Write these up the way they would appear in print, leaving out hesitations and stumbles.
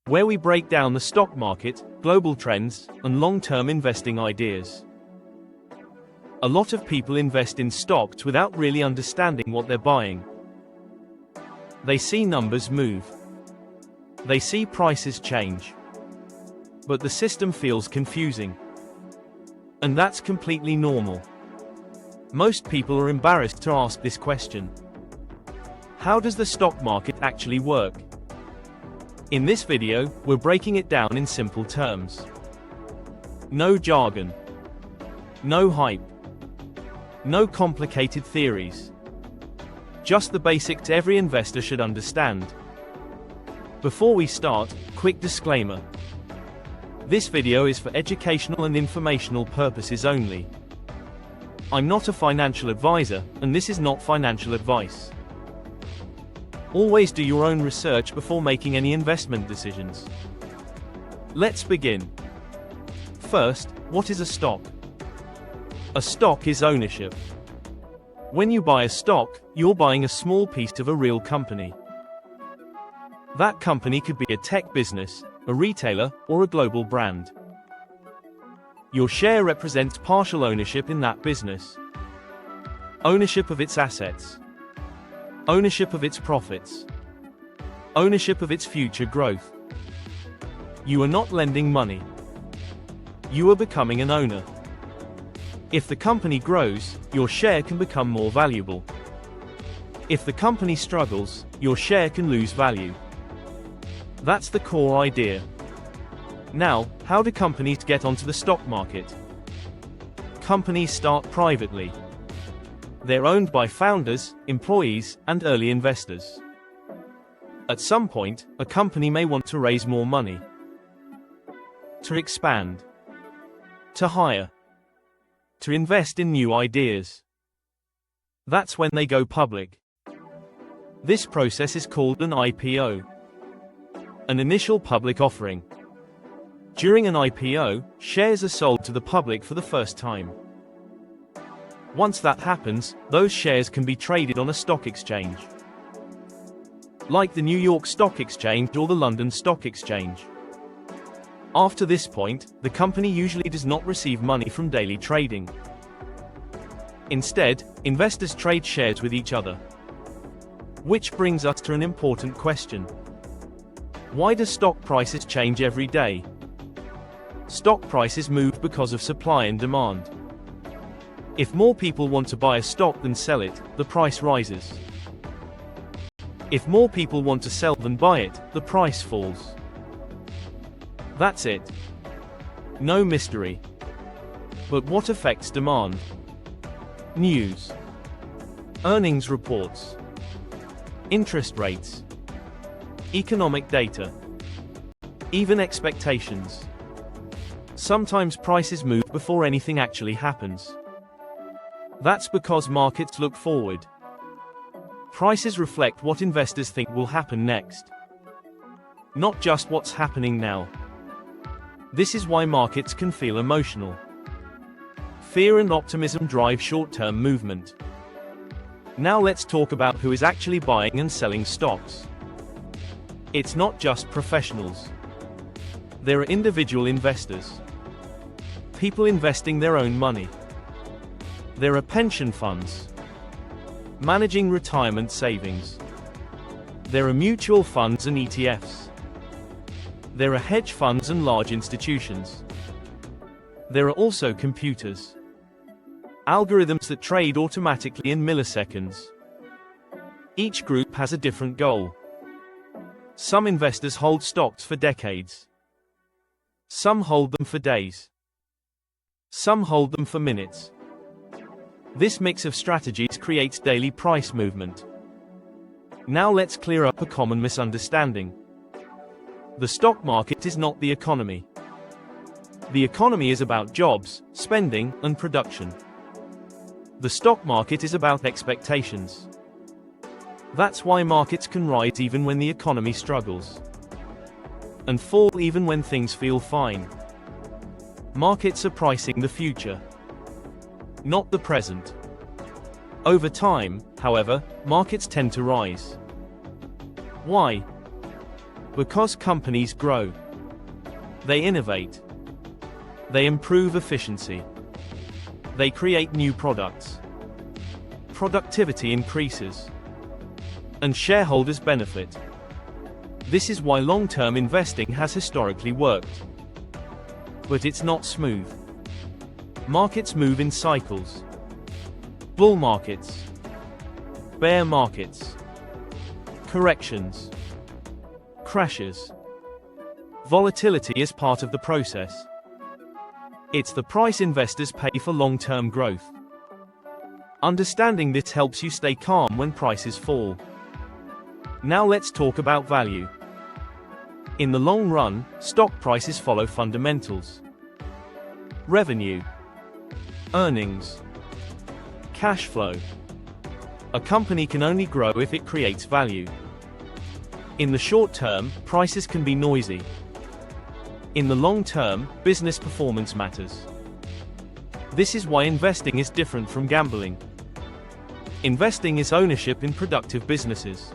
where we break down the stock market, global trends, and long-term investing ideas. A lot of people invest in stocks without really understanding what they're buying. They see numbers move. They see prices change. But the system feels confusing. And that's completely normal. Most people are embarrassed to ask this question. How does the stock market actually work? In this video, we're breaking it down in simple terms. No jargon. No hype. No complicated theories. Just the basics every investor should understand. Before we start, quick disclaimer. This video is for educational and informational purposes only. I'm not a financial advisor, and this is not financial advice. Always do your own research before making any investment decisions. Let's begin. First, what is a stock? A stock is ownership. When you buy a stock, you're buying a small piece of a real company. That company could be a tech business, a retailer, or a global brand. Your share represents partial ownership in that business. Ownership of its assets. Ownership of its profits. Ownership of its future growth. You are not lending money. You are becoming an owner. If the company grows, your share can become more valuable. If the company struggles, your share can lose value. That's the core idea. Now, how do companies get onto the stock market? Companies start privately. They're owned by founders, employees, and early investors. At some point, a company may want to raise more money, to expand, to hire, to invest in new ideas. That's when they go public. This process is called an IPO, an initial public offering. During an IPO, shares are sold to the public for the first time. Once that happens, those shares can be traded on a stock exchange, like the New York Stock Exchange or the London Stock Exchange. After this point, the company usually does not receive money from daily trading. Instead, investors trade shares with each other. Which brings us to an important question. Why do stock prices change every day? Stock prices move because of supply and demand. If more people want to buy a stock than sell it, the price rises. If more people want to sell than buy it, the price falls. That's it. No mystery. But what affects demand? News. Earnings reports. Interest rates. Economic data. Even expectations. Sometimes prices move before anything actually happens. That's because markets look forward. Prices reflect what investors think will happen next, not just what's happening now. This is why markets can feel emotional. Fear and optimism drive short-term movement. Now let's talk about who is actually buying and selling stocks. It's not just professionals. There are individual investors. People investing their own money. There are pension funds, managing retirement savings. There are mutual funds and ETFs. There are hedge funds and large institutions. There are also computers, algorithms that trade automatically in milliseconds. Each group has a different goal. Some investors hold stocks for decades. Some hold them for days. Some hold them for minutes. This mix of strategies creates daily price movement. Now let's clear up a common misunderstanding. The stock market is not the economy. The economy is about jobs, spending, and production. The stock market is about expectations. That's why markets can rise even when the economy struggles, and fall even when things feel fine. Markets are pricing the future, not the present. Over time, however, markets tend to rise. Why? Because companies grow. They innovate. They improve efficiency. They create new products. Productivity increases. And shareholders benefit. This is why long-term investing has historically worked. But it's not smooth. Markets move in cycles. Bull markets. Bear markets. Corrections. Crashes. Volatility is part of the process. It's the price investors pay for long-term growth. Understanding this helps you stay calm when prices fall. Now let's talk about value. In the long run, stock prices follow fundamentals. Revenue. Earnings. Cash flow. A company can only grow if it creates value. In the short term, prices can be noisy. In the long term, business performance matters. This is why investing is different from gambling. Investing is ownership in productive businesses.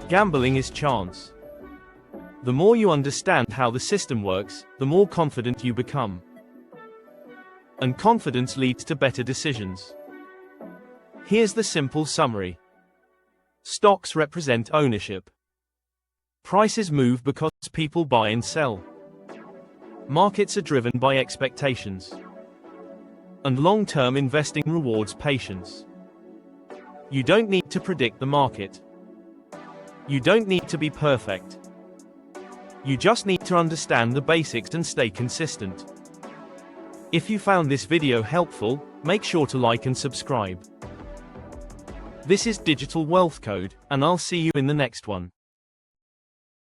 Gambling is chance. The more you understand how the system works, the more confident you become. And confidence leads to better decisions. Here's the simple summary. Stocks represent ownership. Prices move because people buy and sell. Markets are driven by expectations. And long-term investing rewards patience. You don't need to predict the market. You don't need to be perfect. You just need to understand the basics and stay consistent. If you found this video helpful, make sure to like and subscribe. This is Digital Wealth Code, and I'll see you in the next one.